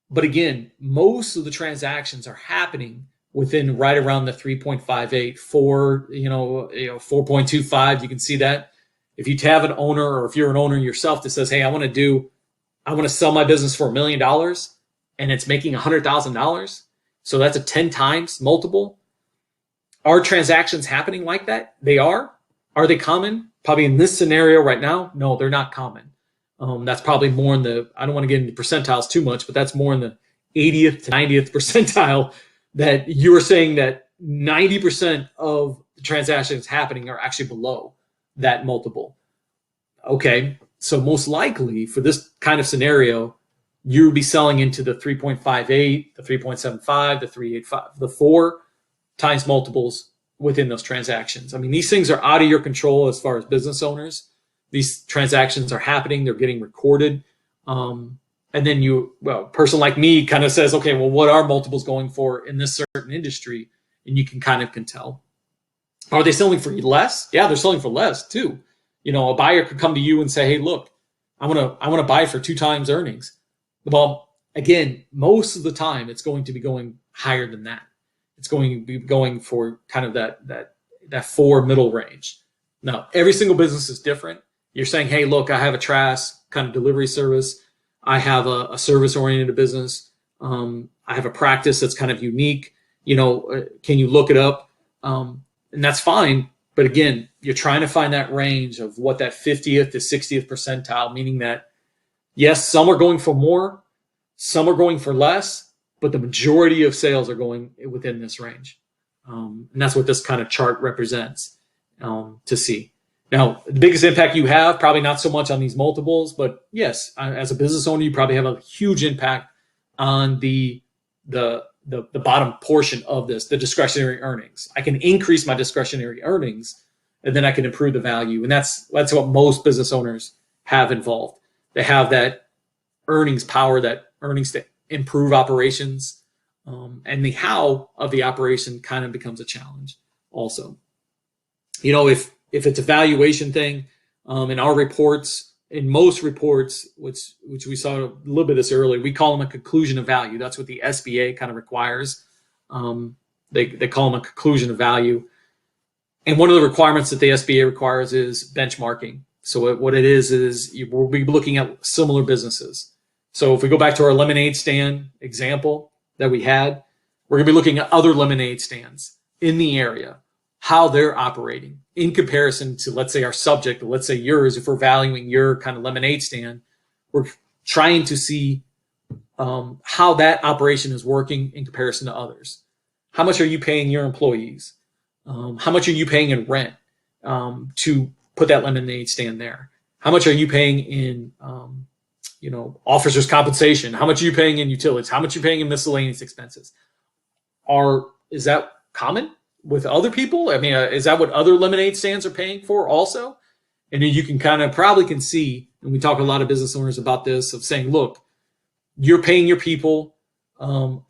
But again, most of the transactions are happening within right around the 3.58, 4.25. You can see that. If you have an owner, or if you're an owner yourself that says, hey, I want to sell my business for $1 million and it's making $100,000. So that's a 10 times multiple. Are transactions happening like that? They are. Are they common? Probably in this scenario right now, no, they're not common. That's probably more in the, I don't want to get into percentiles too much, but that's more in the 80th to 90th percentile, that you were saying that 90% of the transactions happening are actually below that multiple. Okay, so most likely for this kind of scenario, you would be selling into the 3.58, the 3.75, the 3.85, the 4 times multiples within those transactions. I mean, these things are out of your control as far as business owners. These transactions are happening, they're getting recorded. And then a person like me kind of says, okay, well, what are multiples going for in this certain industry? And you can tell. Are they selling for less? Yeah, they're selling for less too. A buyer could come to you and say, hey, look, I want to buy for 2 times earnings. Well, again, most of the time it's going to be going higher than that. It's going to be going for kind of that 4 middle range. Now, every single business is different. You're saying, hey, look, I have a TRaaS kind of delivery service. I have a service-oriented business. I have a practice that's kind of unique. Can you look it up? And that's fine. But again, you're trying to find that range of what that 50th to 60th percentile, meaning that, yes, some are going for more, some are going for less, but the majority of sales are going within this range. And that's what this kind of chart represents to see. Now, the biggest impact you have, probably not so much on these multiples, but yes, as a business owner, you probably have a huge impact on the bottom portion of this, the discretionary earnings. I can increase my discretionary earnings, and then I can improve the value. And that's what most business owners have involved. They have that earnings power, that earnings to improve operations, and the how of the operation kind of becomes a challenge also. If it's a valuation thing, in our reports, in most reports, which we saw a little bit of this earlier, we call them a conclusion of value. That's what the SBA kind of requires. They call them a conclusion of value. And one of the requirements that the SBA requires is benchmarking. So what it is we'll be looking at similar businesses. So if we go back to our lemonade stand example that we had, we're going to be looking at other lemonade stands in the area, how they're operating in comparison to, let's say, our subject, let's say yours. If we're valuing your kind of lemonade stand, we're trying to see how that operation is working in comparison to others. How much are you paying your employees? How much are you paying in rent to put that lemonade stand there? How much are you paying in officers' compensation? How much are you paying in utilities? How much are you paying in miscellaneous expenses? Is that common with other people? I mean, is that what other lemonade stands are paying for also? And then you can probably can see, and we talk to a lot of business owners about this, of saying, look, you're paying your people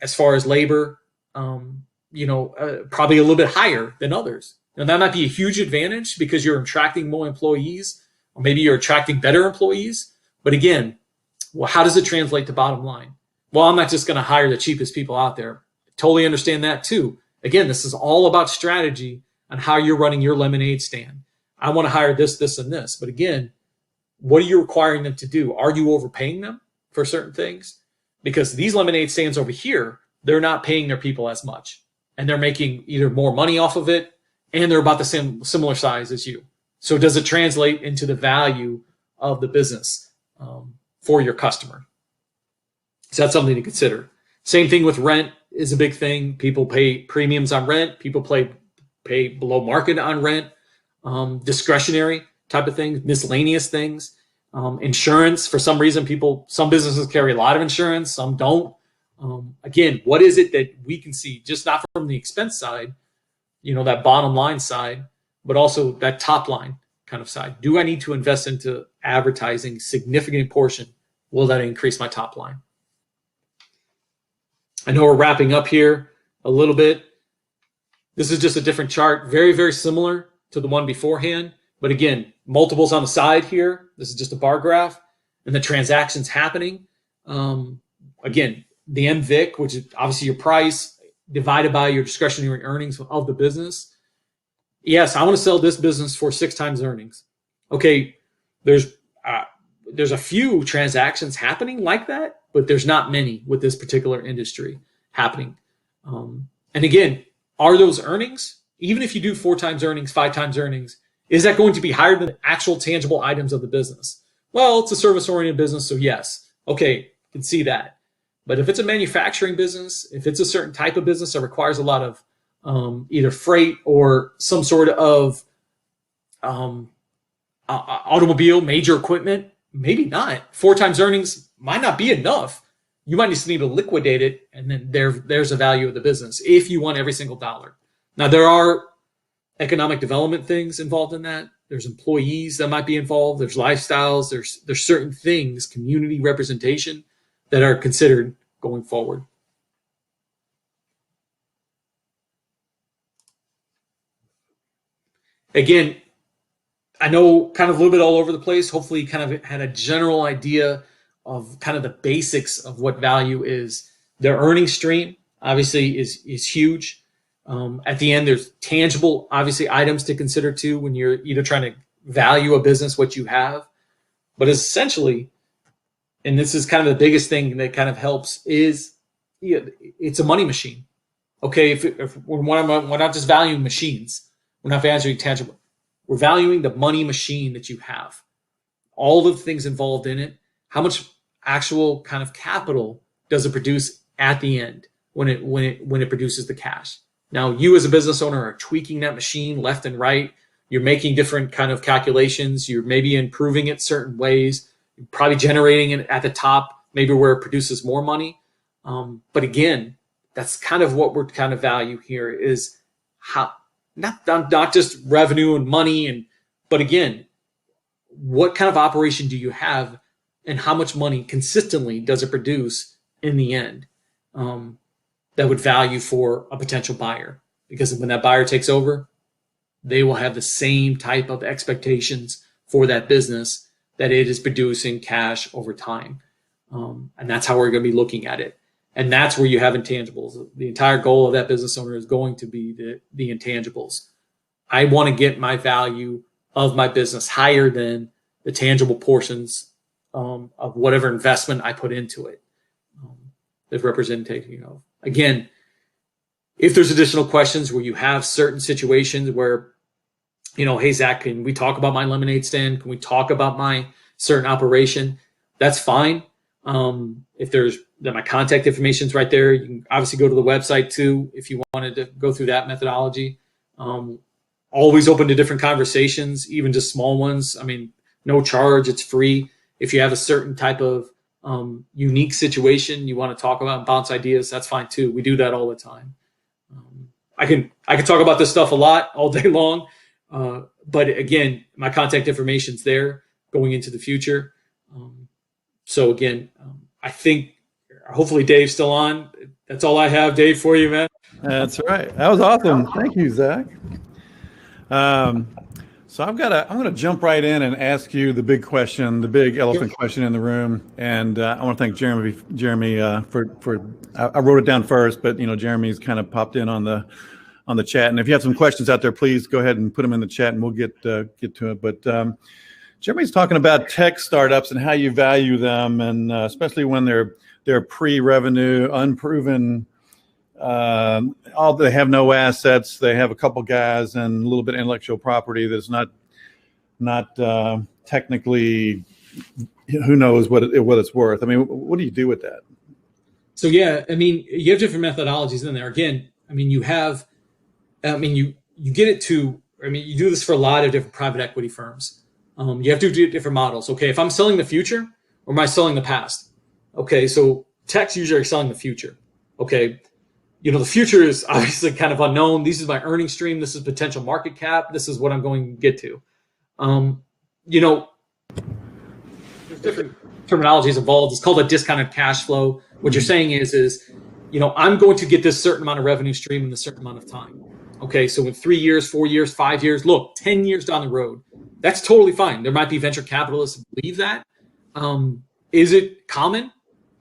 as far as labor, probably a little bit higher than others. And that might be a huge advantage because you're attracting more employees, or maybe you're attracting better employees. But again, well, how does it translate to bottom line? Well, I'm not just going to hire the cheapest people out there. Totally understand that too. Again, this is all about strategy on how you're running your lemonade stand. I want to hire this, this, and this. But again, what are you requiring them to do? Are you overpaying them for certain things? Because these lemonade stands over here, they're not paying their people as much. And they're making either more money off of it, and they're about the similar size as you. So does it translate into the value of the business for your customer? So that's something to consider. Same thing with rent is a big thing. People pay premiums on rent. People pay below market on rent. Discretionary type of things, miscellaneous things. Insurance, for some reason, some businesses carry a lot of insurance, some don't. Again, what is it that we can see, just not from the expense side, that bottom line side, but also that top line kind of side? Do I need to invest into advertising significant portion? Will that increase my top line? I know we're wrapping up here a little bit. This is just a different chart, very, very similar to the one beforehand. But again, multiples on the side here. This is just a bar graph, and the transactions happening. Again, the MVIC, which is obviously your price, divided by your discretionary earnings of the business. Yes, I want to sell this business for 6 times earnings. Okay, there's a few transactions happening like that, but there's not many with this particular industry happening. And again, are those earnings, even if you do 4 times earnings, 5 times earnings, is that going to be higher than the actual tangible items of the business? Well, it's a service-oriented business, so yes. Okay, can see that. But if it's a manufacturing business, if it's a certain type of business that requires a lot of either freight or some sort of automobile, major equipment, maybe not. 4 times earnings might not be enough. You might just need to liquidate it, and then there's a value of the business if you want every single dollar. Now, there are economic development things involved in that. There's employees that might be involved. There's lifestyles. There's certain things, community representation, that are considered going forward. Again, I know kind of a little bit all over the place. Hopefully you kind of had a general idea of kind of the basics of what value is. Their earning stream obviously is huge. At the end, there's tangible, obviously, items to consider too when you're either trying to value a business, what you have. But essentially, and this is kind of the biggest thing that kind of helps, is it's a money machine. Okay, if we're not just valuing machines, we're not valuing tangible. We're valuing the money machine that you have, all the things involved in it. How much actual kind of capital does it produce at the end when it produces the cash? Now, you as a business owner are tweaking that machine left and right. You're making different kind of calculations. You're maybe improving it certain ways. You're probably generating it at the top, maybe where it produces more money. But again, that's kind of what we're kind of value here is how not just revenue and money, but again, what kind of operation do you have and how much money consistently does it produce in the end that would value for a potential buyer. Because when that buyer takes over, they will have the same type of expectations for that business that it is producing cash over time. And that's how we're going to be looking at it. And that's where you have intangibles. The entire goal of that business owner is going to be the intangibles. I want to get my value of my business higher than the tangible portions of whatever investment I put into it. The representation of. Again, if there's additional questions where you have certain situations where, hey, Zach, can we talk about my lemonade stand? Can we talk about my certain operation? That's fine. If there's my contact information is right there. You can obviously go to the website too if you wanted to go through that methodology. Always open to different conversations, even just small ones. I mean, no charge, it's free. If you have a certain type of unique situation you want to talk about and bounce ideas, that's fine too. We do that all the time. I can talk about this stuff a lot all day long, but again, my contact information's there going into the future. So again, I think hopefully Dave's still on. That's all I have, Dave, for you, man. That's right. That was awesome. Thank you, Zach. So I'm going to jump right in and ask you the big question, the big elephant question in the room. And I want to thank Jeremy for I wrote it down first, but Jeremy's kind of popped in on the chat. And if you have some questions out there, please go ahead and put them in the chat, and we'll get to it. But Jeremy's talking about tech startups and how you value them, and especially when they're pre-revenue, unproven. They have no assets. They have a couple guys and a little bit of intellectual property that's not technically, who knows what it's worth. I mean, what do you do with that? So yeah, I mean, you have different methodologies in there. Again, I mean, you get it to. I mean, you do this for a lot of different private equity firms. You have to do different models. Okay, if I'm selling the future, or am I selling the past? Okay, so techs usually are selling the future. Okay. The future is obviously kind of unknown. This is my earning stream. This is potential market cap. This is what I'm going to get to. There's different terminologies involved. It's called a discounted cash flow. What you're saying is, I'm going to get this certain amount of revenue stream in a certain amount of time. Okay, so in 3 years, 4 years, 5 years, look, 10 years down the road, that's totally fine. There might be venture capitalists who believe that. Is it common?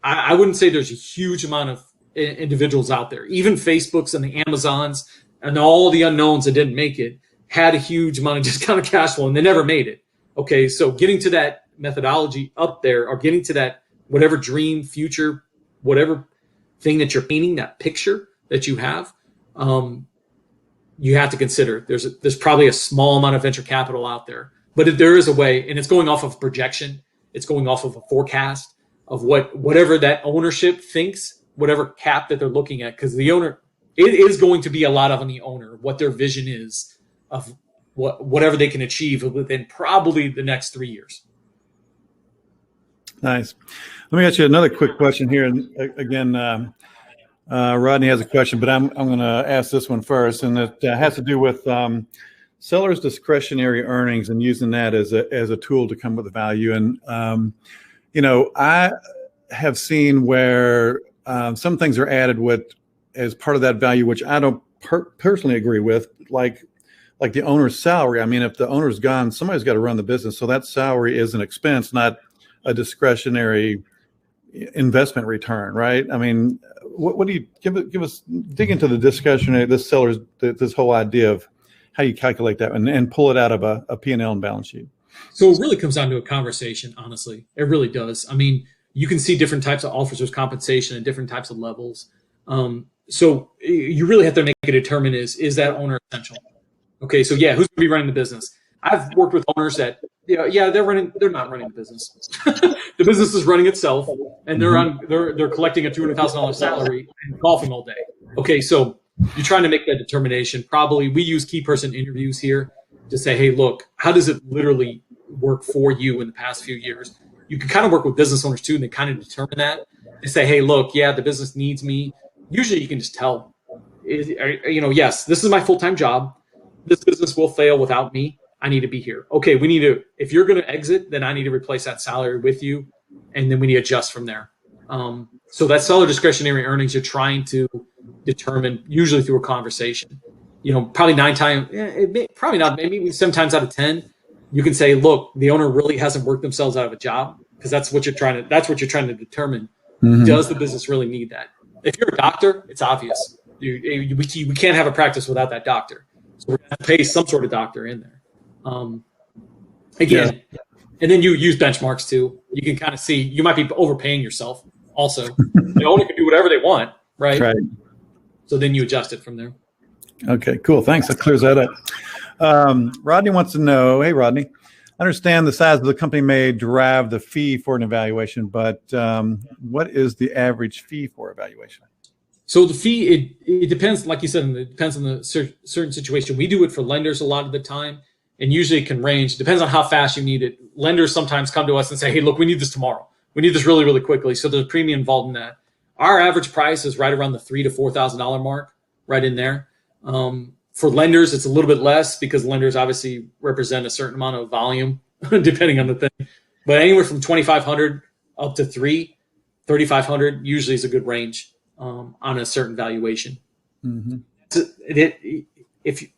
I wouldn't say there's a huge amount of individuals out there. Even Facebooks and the Amazons and all the unknowns that didn't make it had a huge amount of discounted cash flow, and they never made it. Okay, so getting to that methodology up there, or getting to that whatever dream, future, whatever thing that you're painting, that picture that you have, you have to consider there's probably a small amount of venture capital out there, but there is a way, and it's going off of projection. It's going off of a forecast of whatever that ownership thinks, whatever cap that they're looking at, because the owner, it is going to be a lot on the owner, what their vision is of whatever they can achieve within probably the next 3 years. Nice. Let me ask you another quick question here. And again, Rodney has a question, but I'm going to ask this one first, and it has to do with sellers' discretionary earnings and using that as a tool to come with a value. And I have seen where some things are added as part of that value, which I don't personally agree with, like the owner's salary. I mean, if the owner's gone, somebody's got to run the business. So that salary is an expense, not a discretionary investment return, right? I mean, what do you give us? Dig into the discretionary, this whole idea of how you calculate that and pull it out of a P&L and balance sheet. So it really comes down to a conversation, honestly. It really does. I mean, you can see different types of officers' compensation at different types of levels. So you really have to make a determine is that owner essential? Okay, so yeah, who's going to be running the business? I've worked with owners that, they're not running the business. The business is running itself, and they're collecting a $200,000 salary and golfing all day. Okay, so you're trying to make that determination. Probably we use key person interviews here to say, hey, look, how does it literally work for you in the past few years? You can kind of work with business owners too, and they kind of determine that. They say, hey, look, yeah, the business needs me. Usually you can just tell, yes, this is my full-time job. This business will fail without me. I need to be here. Okay, if you're going to exit, then I need to replace that salary with you, and then we need to adjust from there. So that seller discretionary earnings you're trying to determine usually through a conversation. Probably probably not, maybe 7 times out of 10, you can say, look, the owner really hasn't worked themselves out of a job, because that's what you're trying to determine. Does the business really need that? If you're a doctor, it's obvious. We can't have a practice without that doctor. So we're going to pay some sort of doctor in there. Again, and then you use benchmarks too. You can kind of see you might be overpaying yourself also. The owner can do whatever they want, right? Right. So then you adjust it from there. Okay, cool. Thanks. That clears that up. Rodney wants to know, hey, Rodney, I understand the size of the company may drive the fee for an evaluation, but what is the average fee for evaluation? So the fee, it depends, like you said, it depends on the certain situation. We do it for lenders a lot of the time, and usually it can range. Depends on how fast you need it. Lenders sometimes come to us and say, hey, look, we need this tomorrow. We need this really, really quickly. So there's a premium involved in that. Our average price is right around the $3,000 to $4,000 mark, right in there. For lenders, it's a little bit less because lenders obviously represent a certain amount of volume, depending on the thing. But anywhere from 2,500 up to 3,500 usually is a good range on a certain valuation. If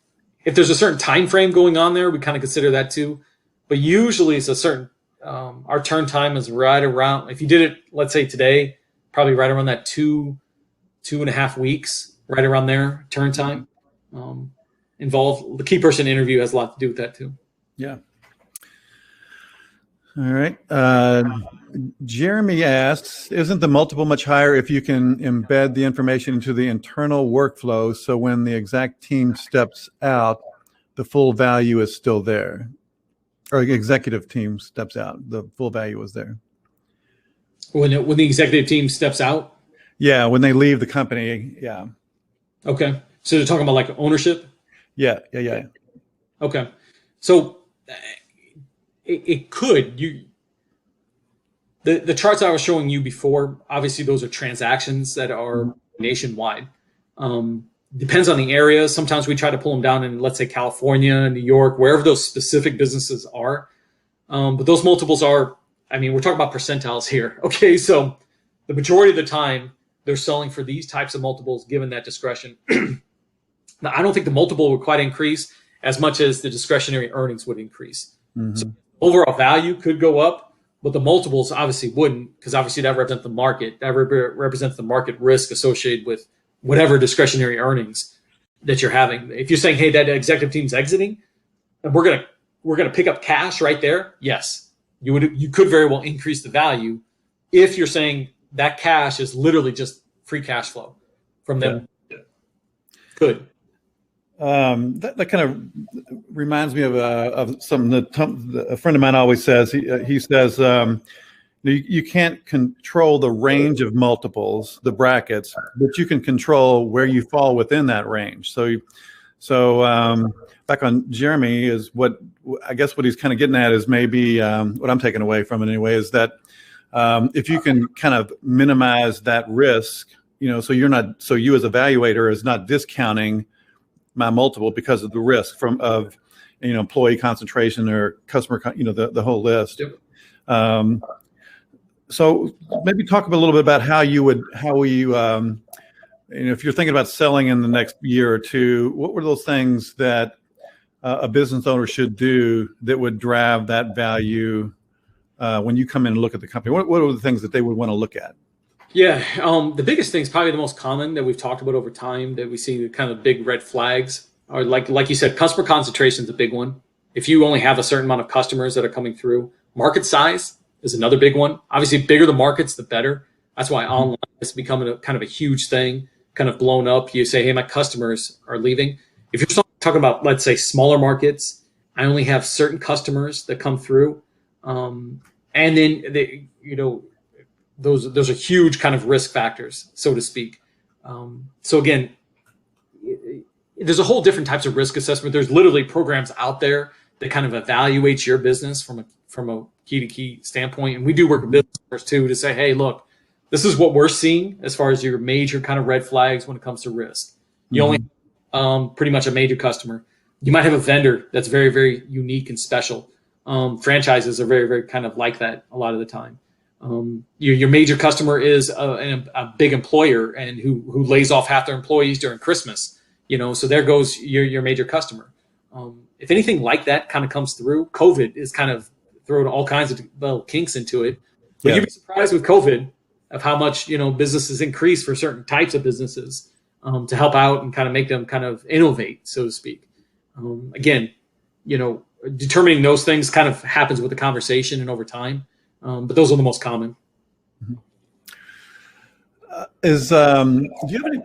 there's a certain time frame going on there, we kind of consider that too. But usually it's a certain our turn time is right around. If you did it, let's say today, probably right around that 2.5 weeks, right around there turn time. Involved. The key person interview has a lot to do with that too. Yeah. All right. Jeremy asks, isn't the multiple much higher if you can embed the information into the internal workflow, so when the exact team steps out, the full value is still there? Or the executive team steps out, the full value is there. When the executive team steps out? Yeah, when they leave the company, yeah. Okay. So they're talking about like ownership? Yeah. Okay. So it could. The charts I was showing you before, obviously those are transactions that are nationwide. Depends on the area. Sometimes we try to pull them down in, let's say, California, New York, wherever those specific businesses are. But those multiples are, we're talking about percentiles here. Okay. So the majority of the time they're selling for these types of multiples given that discretion. Now, I don't think the multiple would quite increase as much as the discretionary earnings would increase. So overall value could go up, but the multiples obviously wouldn't, because obviously that represents the market. That represents the market risk associated with whatever discretionary earnings that you're having. If you're saying, hey, that executive team's exiting, and we're gonna pick up cash right there, yes, you could very well increase the value if you're saying that cash is literally just free cash flow from them. Yeah. Good. That kind of reminds me of something that a friend of mine always says. He says you can't control the range of multiples, the brackets, but you can control where you fall within that range. So back on Jeremy is what he's kind of getting at is maybe what I'm taking away from it anyway is that if you can kind of minimize that risk, so you as a evaluator is not discounting my multiple because of the risk of employee concentration or customer, the whole list. Yep. So maybe talk a little bit about how you if you're thinking about selling in the next year or two, what were those things that a business owner should do that would drive that value when you come in and look at the company? What are the things that they would want to look at? Yeah, the biggest thing is probably the most common that we've talked about over time that we see the kind of big red flags are like you said, customer concentration is a big one. If you only have a certain amount of customers that are coming through, market size is another big one. Obviously, bigger the markets, the better. That's why online is becoming a kind of a huge thing, kind of blown up. You say, hey, my customers are leaving. If you're talking about, let's say, smaller markets, I only have certain customers that come through, and then those are huge kind of risk factors, so to speak. So again, there's a whole different types of risk assessment. There's literally programs out there that kind of evaluates your business from a key-to-key standpoint. And we do work with business owners too to say, hey, look, this is what we're seeing as far as your major kind of red flags when it comes to risk. You only pretty much a major customer. You might have a vendor that's very, very unique and special. Franchises are very, very kind of like that a lot of the time. Your major customer is a big employer and who lays off half their employees during Christmas. So there goes your major customer. If anything like that kind of comes through, COVID is kind of throwing all kinds of little kinks into it. But you'd be surprised with COVID of how much businesses increase for certain types of businesses to help out and kind of make them kind of innovate, so to speak. Again, determining those things kind of happens with the conversation and over time, but those are the most common. Do you have any?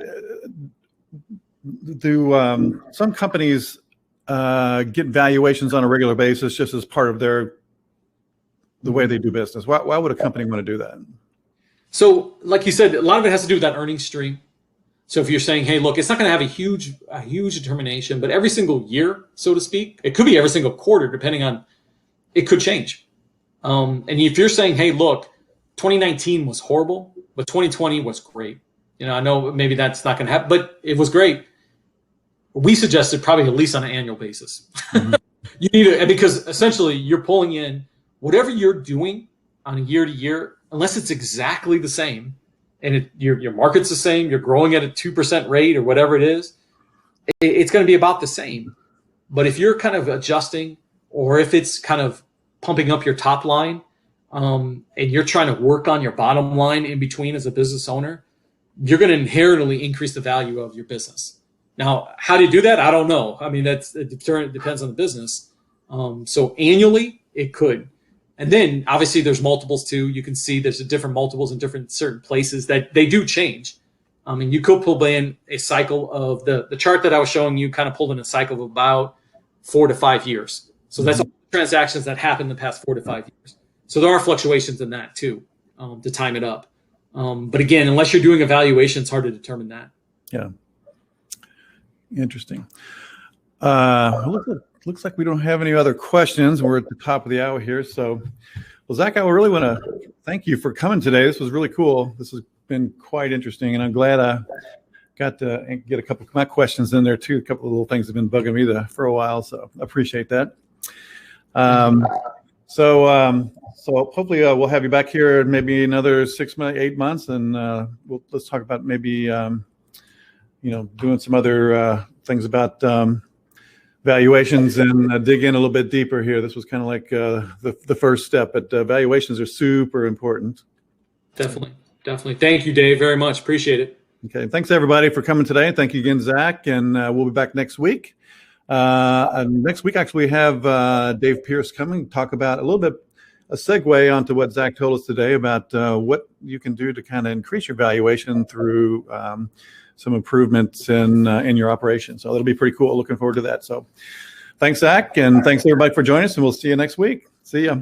Do some companies get valuations on a regular basis just as part of the way they do business? Why would a company want to do that? So, like you said, a lot of it has to do with that earnings stream. So if you're saying, hey, look, it's not going to have a huge determination, but every single year, so to speak, it could be every single quarter, depending on, it could change. And if you're saying, hey, look, 2019 was horrible, but 2020 was great. I know maybe that's not going to happen, but it was great. We suggested probably at least on an annual basis. Mm-hmm. You need to, because essentially you're pulling in whatever you're doing on a year to year, unless it's exactly the same and your market's the same, you're growing at a 2% rate or whatever it is, it's going to be about the same. But if you're kind of adjusting, or if it's kind of pumping up your top line, and you're trying to work on your bottom line in between as a business owner, you're going to inherently increase the value of your business. Now, how do you do that? I don't know. I mean, it depends on the business. So annually, it could. And then obviously there's multiples too. You can see there's different multiples in different certain places that they do change. I mean, you could pull in a cycle of the chart that I was showing you kind of pulled in a cycle of about 4 to 5 years. So that's all the transactions that happened in the past 4 to 5 years. So there are fluctuations in that too, to time it up. But again, unless you're doing a valuation, it's hard to determine that. Yeah. Interesting. Looks like we don't have any other questions. We're at the top of the hour here. So, well, Zach, I really want to thank you for coming today. This was really cool. This has been quite interesting, and I'm glad I got to get a couple of my questions in there too. A couple of little things have been bugging me for a while, so I appreciate that. So hopefully we'll have you back here in maybe another 6 months, 8 months, and let's talk about maybe doing some other things about valuations and dig in a little bit deeper here. This was kind of like the first step, but valuations are super important. Definitely. Thank you, Dave, very much. Appreciate it. Okay. Thanks, everybody, for coming today. Thank you again, Zach, and we'll be back next week. And next week, actually, we have Dave Pierce coming to talk about a little bit, a segue onto what Zach told us today about what you can do to kind of increase your valuation through some improvements in your operation. So that'll be pretty cool. Looking forward to that. So thanks, Zach, and thanks everybody for joining us, and we'll see you next week. See ya.